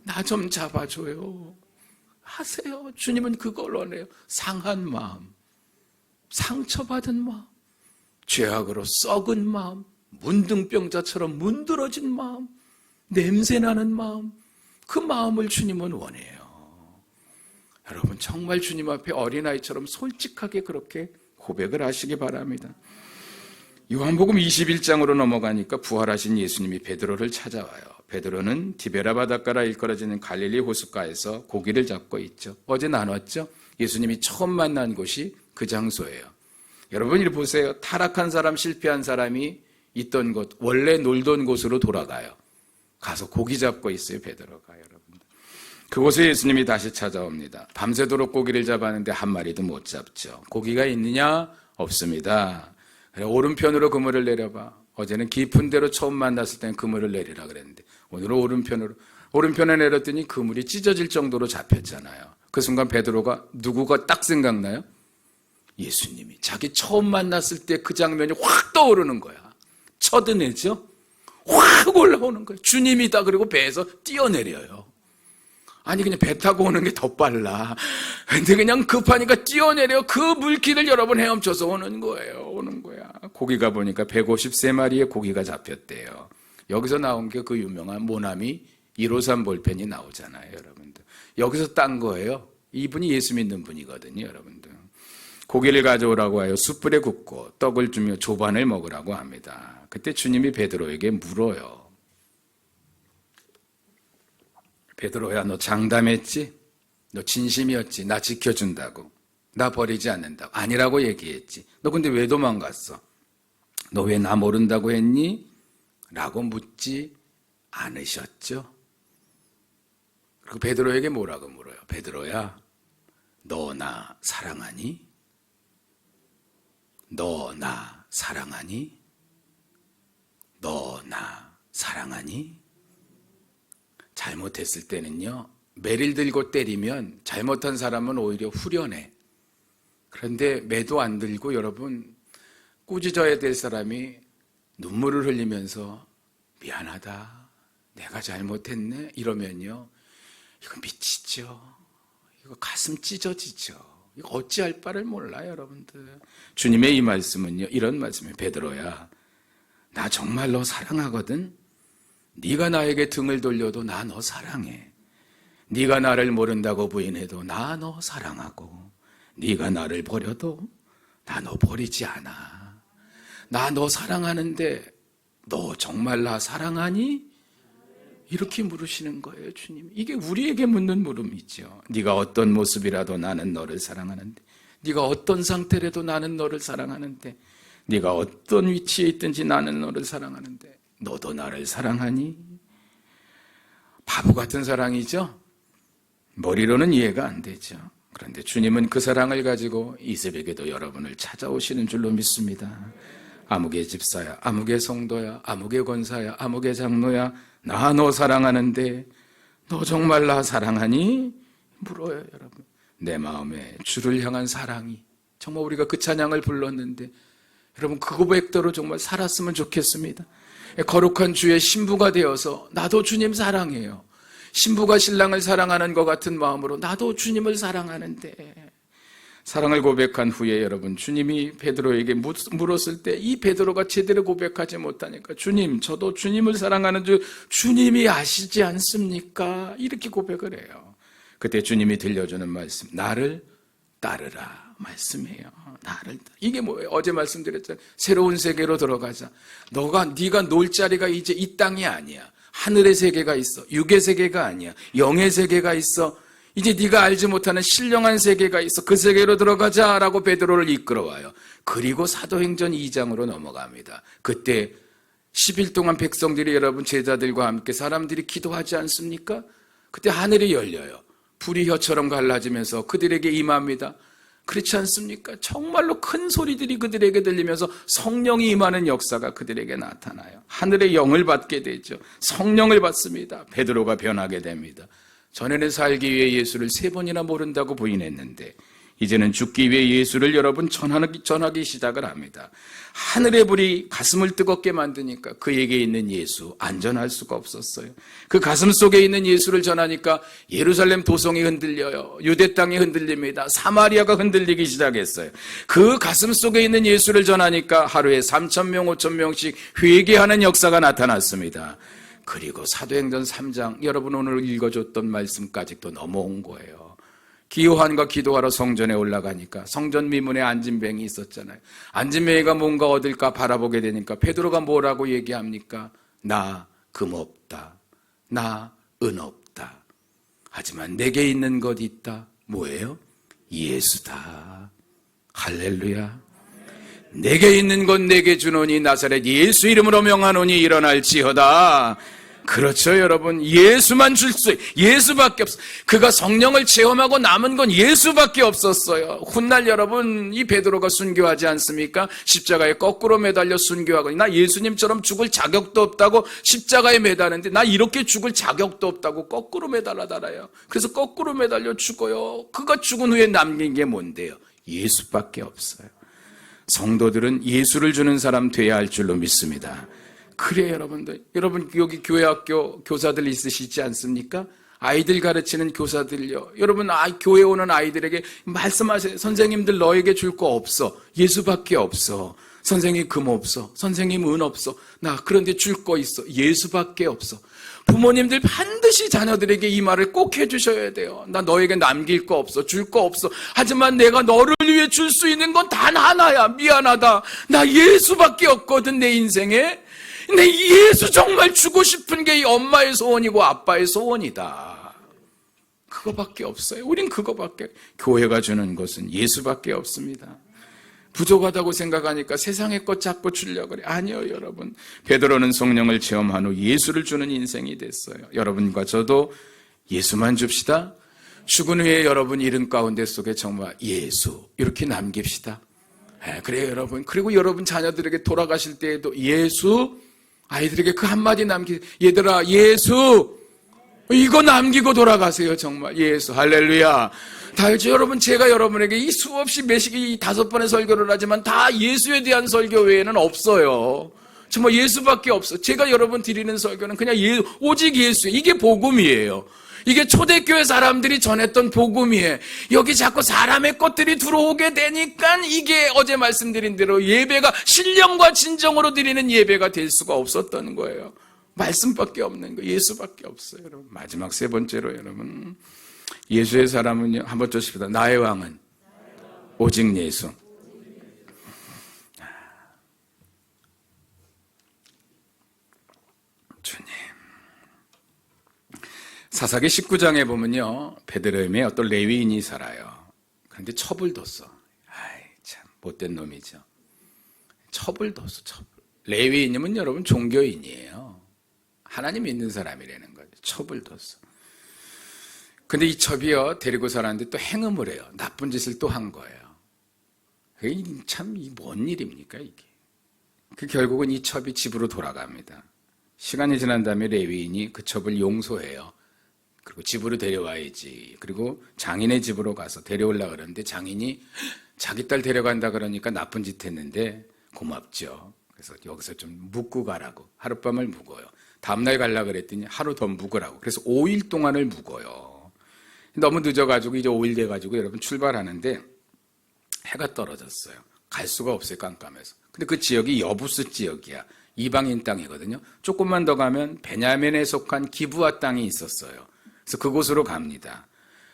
나 좀 잡아줘요. 하세요. 주님은 그걸 원해요. 상한 마음, 상처받은 마음, 죄악으로 썩은 마음, 문둥병자처럼 문드러진 마음, 냄새나는 마음, 그 마음을 주님은 원해요. 여러분 정말 주님 앞에 어린아이처럼 솔직하게 그렇게 고백을 하시기 바랍니다. 요한복음 21장으로 넘어가니까 부활하신 예수님이 베드로를 찾아와요. 베드로는 디베라 바닷가라 일컬어지는 갈릴리 호숫가에서 고기를 잡고 있죠. 어제 나눴죠? 예수님이 처음 만난 곳이 그 장소예요. 여러분 이리 보세요. 타락한 사람, 실패한 사람이 있던 곳, 원래 놀던 곳으로 돌아가요. 가서 고기 잡고 있어요, 베드로가. 여러분. 그곳에 예수님이 다시 찾아옵니다. 밤새도록 고기를 잡았는데 한 마리도 못 잡죠. 고기가 있느냐? 없습니다. 그래, 오른편으로 그물을 내려봐. 어제는 깊은 데로 처음 만났을 때는 그물을 내리라 그랬는데 오늘은 오른편에 내렸더니 그물이 찢어질 정도로 잡혔잖아요. 그 순간 베드로가 누구가 딱 생각나요? 예수님이. 자기 처음 만났을 때 그 장면이 확 떠오르는 거야. 첫 은혜죠? 확 올라오는 거예요. 주님이다. 그리고 배에서 뛰어내려요. 아니 그냥 배 타고 오는 게 더 빨라. 근데 그냥 급하니까 뛰어내려 그 물길을 여러분 헤엄쳐서 오는 거야. 고기가 보니까 153마리의 고기가 잡혔대요. 여기서 나온 게 그 유명한 모나미 153 볼펜이 나오잖아요, 여러분들. 여기서 딴 거예요. 이분이 예수 믿는 분이거든요, 여러분들. 고기를 가져오라고 하여 숯불에 굽고 떡을 주며 조반을 먹으라고 합니다. 그때 주님이 베드로에게 물어요. 베드로야, 너 장담했지? 너 진심이었지? 나 지켜준다고. 나 버리지 않는다고. 아니라고 얘기했지. 너 근데 왜 도망갔어? 너 왜 나 모른다고 했니? 라고 묻지 않으셨죠? 그리고 베드로에게 뭐라고 물어요? 베드로야, 너 나 사랑하니? 너 나 사랑하니? 너 나 사랑하니? 잘못했을 때는요, 매를 들고 때리면 잘못한 사람은 오히려 후련해. 그런데 매도 안 들고 여러분 꾸짖어야 될 사람이 눈물을 흘리면서 미안하다, 내가 잘못했네 이러면요, 이거 미치죠. 이거 가슴 찢어지죠. 이거 어찌할 바를 몰라요, 여러분들. 주님의 이 말씀은요, 이런 말씀이에요. 베드로야, 나 정말 너 사랑하거든. 네가 나에게 등을 돌려도 나 너 사랑해. 네가 나를 모른다고 부인해도 나 너 사랑하고, 네가 나를 버려도 나 너 버리지 않아. 나 너 사랑하는데 너 정말 나 사랑하니? 이렇게 물으시는 거예요, 주님. 이게 우리에게 묻는 물음이죠. 네가 어떤 모습이라도 나는 너를 사랑하는데, 네가 어떤 상태라도 나는 너를 사랑하는데, 네가 어떤 위치에 있든지 나는 너를 사랑하는데 너도 나를 사랑하니? 바보 같은 사랑이죠. 머리로는 이해가 안 되죠. 그런데 주님은 그 사랑을 가지고 이 새벽에도 여러분을 찾아오시는 줄로 믿습니다. 아무개 집사야, 아무개 성도야, 아무개 권사야, 아무개 장로야, 나 너 사랑하는데 너 정말 나 사랑하니? 물어요, 여러분. 내 마음에 주를 향한 사랑이, 정말 우리가 그 찬양을 불렀는데 여러분 그 고백대로 정말 살았으면 좋겠습니다. 거룩한 주의 신부가 되어서 나도 주님 사랑해요. 신부가 신랑을 사랑하는 것 같은 마음으로 나도 주님을 사랑하는데, 사랑을 고백한 후에 여러분 주님이 베드로에게 물었을 때 이 베드로가 제대로 고백하지 못하니까, 주님, 저도 주님을 사랑하는 줄 주님이 아시지 않습니까? 이렇게 고백을 해요. 그때 주님이 들려주는 말씀, 나를 따르라 말씀이에요. 나를. 이게 뭐예요? 어제 말씀드렸잖아요. 새로운 세계로 들어가자. 네가 놀 자리가 이제 이 땅이 아니야. 하늘의 세계가 있어. 육의 세계가 아니야. 영의 세계가 있어. 이제 네가 알지 못하는 신령한 세계가 있어. 그 세계로 들어가자라고 베드로를 이끌어와요. 그리고 사도행전 2장으로 넘어갑니다. 그때 10일 동안 백성들이, 여러분 제자들과 함께 사람들이 기도하지 않습니까? 그때 하늘이 열려요. 불이 혀처럼 갈라지면서 그들에게 임합니다. 그렇지 않습니까? 정말로 큰 소리들이 그들에게 들리면서 성령이 임하는 역사가 그들에게 나타나요. 하늘의 영을 받게 되죠. 성령을 받습니다. 베드로가 변하게 됩니다. 전에는 살기 위해 예수를 3번이나 모른다고 부인했는데 이제는 죽기 위해 예수를 여러분 전하기 시작을 합니다. 하늘의 불이 가슴을 뜨겁게 만드니까 그에게 있는 예수 안전할 수가 없었어요. 그 가슴 속에 있는 예수를 전하니까 예루살렘 도성이 흔들려요. 유대 땅이 흔들립니다. 사마리아가 흔들리기 시작했어요. 그 가슴 속에 있는 예수를 전하니까 하루에 3,000명, 5,000명씩 회개하는 역사가 나타났습니다. 그리고 사도행전 3장, 여러분 오늘 읽어줬던 말씀까지 또 넘어온 거예요. 기요한과 기도하러 성전에 올라가니까 성전 미문에 안진뱅이 있었잖아요. 안진뱅이가 뭔가 얻을까 바라보게 되니까 베드로가 뭐라고 얘기합니까? 나 금 없다. 나 은 없다. 하지만 내게 있는 것 있다. 뭐예요? 예수다. 할렐루야. 내게 있는 것 내게 주노니 나사렛 예수 이름으로 명하노니 일어날지어다. 그렇죠, 여러분. 예수만 줄 수, 예수밖에 없어. 그가 성령을 체험하고 남은 건 예수밖에 없었어요. 훗날 여러분, 이 베드로가 순교하지 않습니까? 십자가에 거꾸로 매달려 순교하고, 나 예수님처럼 죽을 자격도 없다고 십자가에 매다는데, 나 이렇게 죽을 자격도 없다고 거꾸로 매달아 달아요. 그래서 거꾸로 매달려 죽어요. 그가 죽은 후에 남긴 게 뭔데요? 예수밖에 없어요. 성도들은 예수를 주는 사람 돼야 할 줄로 믿습니다. 그래요, 여러분들. 여러분 여기 교회 학교 교사들 있으시지 않습니까? 아이들 가르치는 교사들요. 여러분 교회 오는 아이들에게 말씀하세요. 선생님들 너에게 줄 거 없어. 예수밖에 없어. 선생님 금 없어. 선생님 은 없어. 나 그런데 줄 거 있어. 예수밖에 없어. 부모님들 반드시 자녀들에게 이 말을 꼭 해주셔야 돼요. 나 너에게 남길 거 없어. 줄 거 없어. 하지만 내가 너를 위해 위해 줄 수 있는 건 단 하나야. 미안하다. 나 예수밖에 없거든, 내 인생에. 내 예수 정말 주고 싶은 게 이 엄마의 소원이고 아빠의 소원이다. 그거밖에 없어요. 우린 그거밖에. 교회가 주는 것은 예수밖에 없습니다. 부족하다고 생각하니까 세상의 것 자꾸 주려고 그래. 아니요, 여러분. 베드로는 성령을 체험한 후 예수를 주는 인생이 됐어요. 여러분과 저도 예수만 줍시다. 죽은 후에 여러분 이름 가운데 속에 정말 예수 이렇게 남깁시다. 그래요, 여러분. 그리고 여러분 자녀들에게 돌아가실 때에도 예수, 아이들에게 그 한마디 얘들아, 예수, 이거 남기고 돌아가세요. 정말 예수, 할렐루야. 다 알죠, 여러분. 제가 여러분에게 이 수없이 이 5번의 설교를 하지만 다 예수에 대한 설교 외에는 없어요. 정말 예수밖에 없어. 제가 여러분 드리는 설교는 그냥 오직 예수. 이게 복음이에요. 이게 초대교회 사람들이 전했던 복음이에요. 여기 자꾸 사람의 것들이 들어오게 되니까 이게 어제 말씀드린 대로 예배가 신령과 진정으로 드리는 예배가 될 수가 없었던 거예요. 말씀밖에 없는 거, 예수밖에 없어요, 여러분. 마지막 세 번째로 여러분, 예수의 사람은요, 한번 쫓습니다. 나의 왕은 오직 예수. 주님. 사사기 19장에 보면요, 베들레헴에 어떤 레위인이 살아요. 그런데 첩을 뒀어. 아이, 참 못된 놈이죠. 첩을 뒀어, 첩을. 레위인이면 여러분 종교인이에요. 하나님 믿는 사람이라는 거죠. 첩을 뒀어. 근데 이 첩이요, 데리고 살았는데 또 행음을 해요. 나쁜 짓을 또 한 거예요. 그게 참, 뭔 일입니까, 이게. 결국은 이 첩이 집으로 돌아갑니다. 시간이 지난 다음에 레위인이 그 첩을 용서해요. 그리고 집으로 데려와야지. 그리고 장인의 집으로 가서 데려오려고 그러는데 장인이 자기 딸 데려간다 그러니까 나쁜 짓 했는데 고맙죠. 그래서 여기서 좀 묵고 가라고. 하룻밤을 묵어요. 다음날 가려고 그랬더니 하루 더 묵으라고. 그래서 5일 동안을 묵어요. 너무 늦어가지고 이제 5일 돼가지고 여러분 출발하는데 해가 떨어졌어요. 갈 수가 없어요, 깜깜해서. 근데 그 지역이 여부스 지역이야. 이방인 땅이거든요. 조금만 더 가면 베냐민에 속한 기브아 땅이 있었어요. 그래서 그곳으로 갑니다.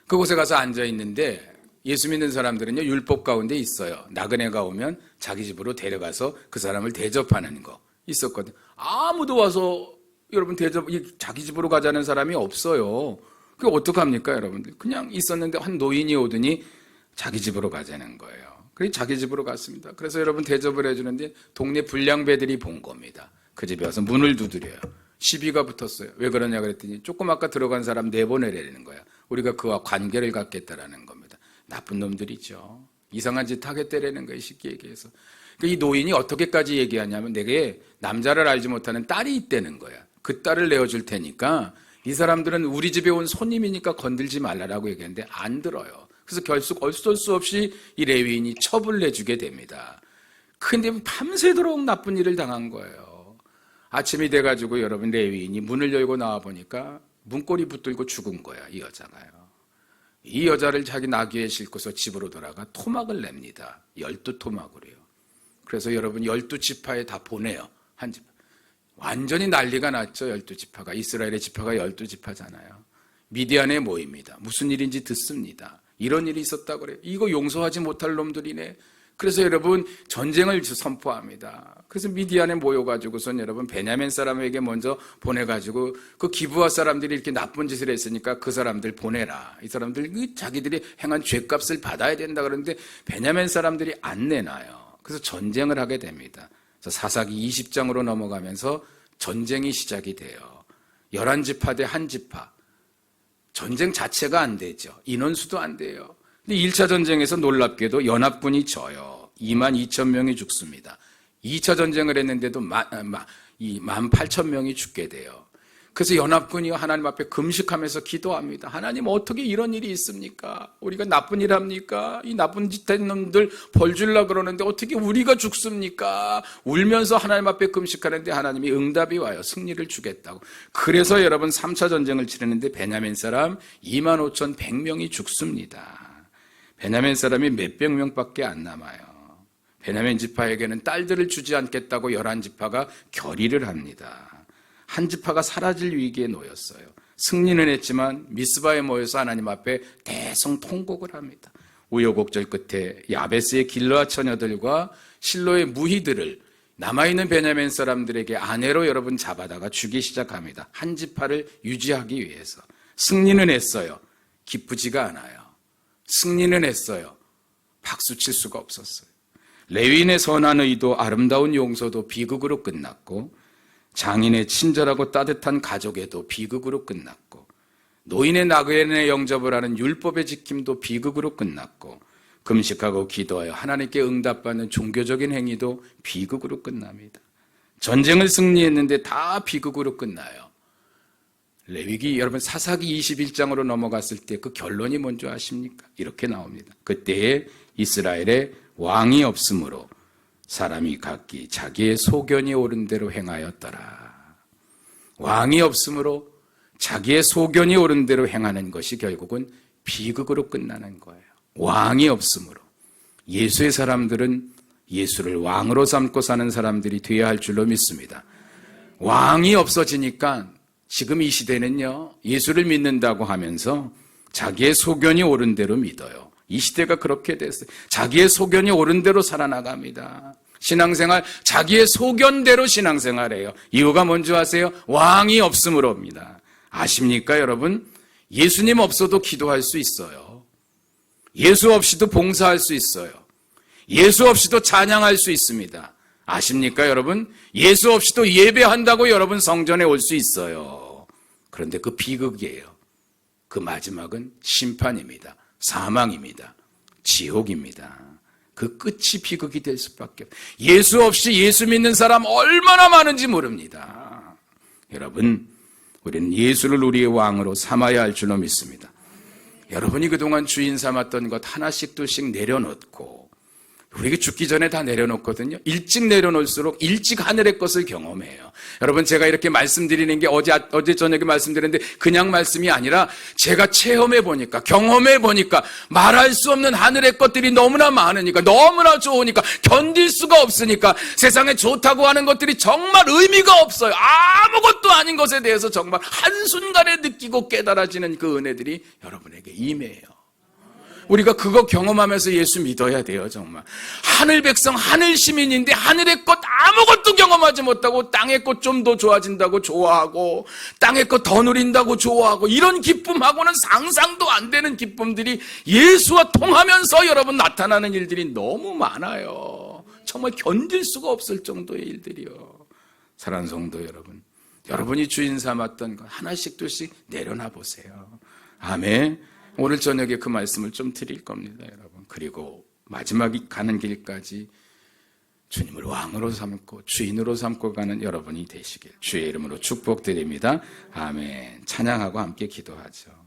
그곳에 가서 앉아있는데 예수 믿는 사람들은요, 율법 가운데 있어요. 나그네가 오면 자기 집으로 데려가서 그 사람을 대접하는 거 있었거든요. 아무도 와서 여러분 자기 집으로 가자는 사람이 없어요. 그게 어떡합니까, 여러분들? 그냥 있었는데 한 노인이 오더니 자기 집으로 가자는 거예요. 그래서 자기 집으로 갔습니다. 그래서 여러분 대접을 해주는데 동네 불량배들이 본 겁니다. 그 집에 와서 문을 두드려요. 시비가 붙었어요. 왜 그러냐 그랬더니 조금 아까 들어간 사람 내보내라는 거야. 우리가 그와 관계를 갖겠다라는 겁니다. 나쁜 놈들이죠. 이상한 짓 하겠다라는 거예요, 쉽게 얘기해서. 이 노인이 어떻게까지 얘기하냐면 내게 남자를 알지 못하는 딸이 있다는 거야. 그 딸을 내어줄 테니까 이 사람들은 우리 집에 온 손님이니까 건들지 말라라고 얘기했는데 안 들어요. 그래서 결국 어쩔 수 없이 이 레위인이 첩을 내주게 됩니다. 근데 밤새도록 나쁜 일을 당한 거예요. 아침이 돼가지고 여러분 레위인이 문을 열고 나와보니까 문고리 붙들고 죽은 거야, 이 여자가요. 이 여자를 자기 나귀에 싣고서 집으로 돌아가 토막을 냅니다. 12토막으로요. 그래서 여러분 12지파에 다 보내요. 한 집. 완전히 난리가 났죠. 12지파가. 이스라엘의 지파가 12지파잖아요. 미디안에 모입니다. 무슨 일인지 듣습니다. 이런 일이 있었다고 그래요. 이거 용서하지 못할 놈들이네. 그래서 여러분 전쟁을 선포합니다. 그래서 미디안에 모여가지고선 여러분 베냐민 사람에게 먼저 보내가지고 그 기브아 사람들이 이렇게 나쁜 짓을 했으니까 그 사람들 보내라. 이 사람들 자기들이 행한 죄값을 받아야 된다 그러는데 베냐민 사람들이 안 내놔요. 그래서 전쟁을 하게 됩니다. 그래서 사사기 20장으로 넘어가면서 전쟁이 시작이 돼요. 11지파 대 1지파. 전쟁 자체가 안 되죠. 인원수도 안 돼요. 근데 1차 전쟁에서 놀랍게도 연합군이 져요. 22,000명이 죽습니다. 2차 전쟁을 했는데도 18,000명이 죽게 돼요. 그래서 연합군이 하나님 앞에 금식하면서 기도합니다. 하나님 어떻게 이런 일이 있습니까? 우리가 나쁜 일 합니까? 이 나쁜 짓 한 놈들 벌 주려고 그러는데 어떻게 우리가 죽습니까? 울면서 하나님 앞에 금식하는데 하나님이 응답이 와요. 승리를 주겠다고. 그래서 여러분 3차 전쟁을 치르는데 베냐민 사람 25,100명이 죽습니다. 베냐민 사람이 몇백 명밖에 안 남아요. 베냐민 지파에게는 딸들을 주지 않겠다고 11지파가 결의를 합니다. 한 지파가 사라질 위기에 놓였어요. 승리는 했지만 미스바에 모여서 하나님 앞에 대성통곡을 합니다. 우여곡절 끝에 야베스의 길르앗 처녀들과 실로의 무희들을 남아있는 베냐민 사람들에게 아내로 여러분 잡아다가 주기 시작합니다. 한 지파를 유지하기 위해서. 승리는 했어요. 기쁘지가 않아요. 승리는 했어요. 박수 칠 수가 없었어요. 레위인의 선한 의도, 아름다운 용서도 비극으로 끝났고, 장인의 친절하고 따뜻한 가족에도 비극으로 끝났고, 노인의 나그네의 영접을 하는 율법의 지킴도 비극으로 끝났고, 금식하고 기도하여 하나님께 응답받는 종교적인 행위도 비극으로 끝납니다. 전쟁을 승리했는데 다 비극으로 끝나요. 레위기 여러분 사사기 21장으로 넘어갔을 때 그 결론이 뭔지 아십니까? 이렇게 나옵니다. 그때에 이스라엘에 왕이 없으므로 사람이 각기 자기의 소견이 옳은 대로 행하였더라. 왕이 없으므로 자기의 소견이 옳은 대로 행하는 것이 결국은 비극으로 끝나는 거예요. 왕이 없으므로. 예수의 사람들은 예수를 왕으로 삼고 사는 사람들이 되어야 할 줄로 믿습니다. 왕이 없어지니까 지금 이 시대는요, 예수를 믿는다고 하면서 자기의 소견이 옳은 대로 믿어요. 이 시대가 그렇게 됐어요. 자기의 소견이 옳은 대로 살아나갑니다. 신앙생활, 자기의 소견대로 신앙생활해요. 이유가 뭔지 아세요? 왕이 없으므로입니다. 아십니까, 여러분? 예수님 없어도 기도할 수 있어요. 예수 없이도 봉사할 수 있어요. 예수 없이도 찬양할 수 있습니다. 아십니까, 여러분? 예수 없이도 예배한다고 여러분 성전에 올 수 있어요. 그런데 그 비극이에요. 그 마지막은 심판입니다. 사망입니다. 지옥입니다. 그 끝이 비극이 될 수밖에 없어요. 예수 없이 예수 믿는 사람 얼마나 많은지 모릅니다. 여러분, 우리는 예수를 우리의 왕으로 삼아야 할 줄로 믿습니다. 여러분이 그동안 주인 삼았던 것 하나씩 둘씩 내려놓고, 우리가 죽기 전에 다 내려놓거든요. 일찍 내려놓을수록 일찍 하늘의 것을 경험해요. 여러분, 제가 이렇게 말씀드리는 게 어제 저녁에 말씀드렸는데 그냥 말씀이 아니라 제가 체험해 보니까, 경험해 보니까 말할 수 없는 하늘의 것들이 너무나 많으니까, 너무나 좋으니까, 견딜 수가 없으니까 세상에 좋다고 하는 것들이 정말 의미가 없어요. 아무것도 아닌 것에 대해서 정말 한순간에 느끼고 깨달아지는 그 은혜들이 여러분에게 임해요. 우리가 그거 경험하면서 예수 믿어야 돼요. 정말 하늘 백성, 하늘 시민인데 하늘의 것 아무것도 경험하지 못하고 땅의 것 좀 더 좋아진다고 좋아하고, 땅의 것 더 누린다고 좋아하고, 이런 기쁨하고는 상상도 안 되는 기쁨들이 예수와 통하면서 여러분 나타나는 일들이 너무 많아요. 정말 견딜 수가 없을 정도의 일들이요. 사랑하는 성도 여러분, 여러분이 주인 삼았던 것 하나씩 둘씩 내려놔 보세요. 아멘. 오늘 저녁에 그 말씀을 좀 드릴 겁니다, 여러분. 그리고 마지막 가는 길까지 주님을 왕으로 삼고 주인으로 삼고 가는 여러분이 되시길 주의 이름으로 축복드립니다. 아멘. 찬양하고 함께 기도하죠.